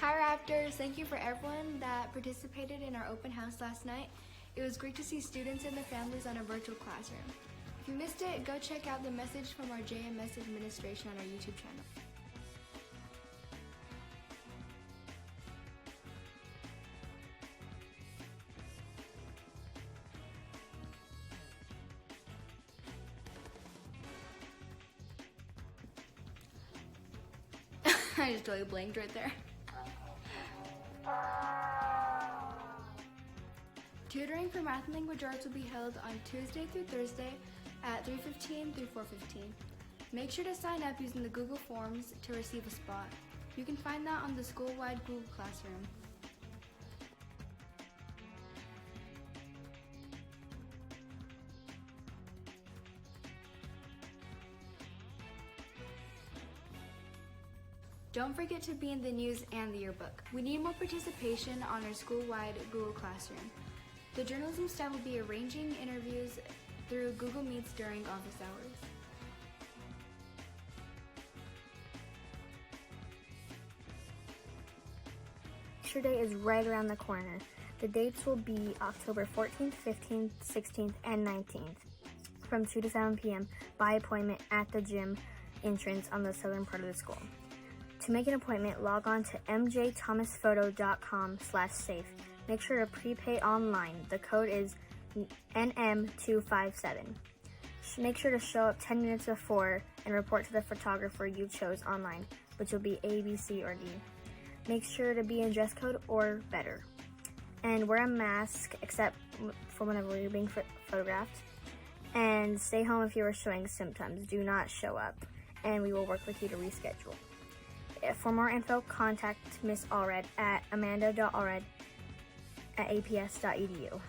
Hi Raptors, thank you for everyone that participated in our open house last night. It was great to see students and their families on a virtual classroom. If you missed it, go check out the message from our JMS administration on our YouTube channel. I just totally blanked right there. Tutoring for Math and Language Arts will be held on Tuesday through Thursday at 3:15 through 4:15. Make sure to sign up using the Google Forms to receive a spot. You can find that on the school-wide Google Classroom. Don't forget to be in the news and the yearbook. We need more participation on our school-wide Google Classroom. The journalism staff will be arranging interviews through Google Meets during office hours. Raptor Day is right around the corner. The dates will be October 14th, 15th, 16th, and 19th from 2 to 7 p.m. by appointment at the gym entrance on the southern part of the school. To make an appointment, log on to mjthomasphoto.com/safe. Make sure to prepay online. The code is NM257. Make sure to show up 10 minutes before and report to the photographer you chose online, which will be A, B, C, or D. Make sure to be in dress code or better. And wear a mask except for whenever you're being photographed. And stay home if you are showing symptoms. Do not show up, and we will work with you to reschedule. For more info, contact Miss Allred at amanda.allred@aps.edu.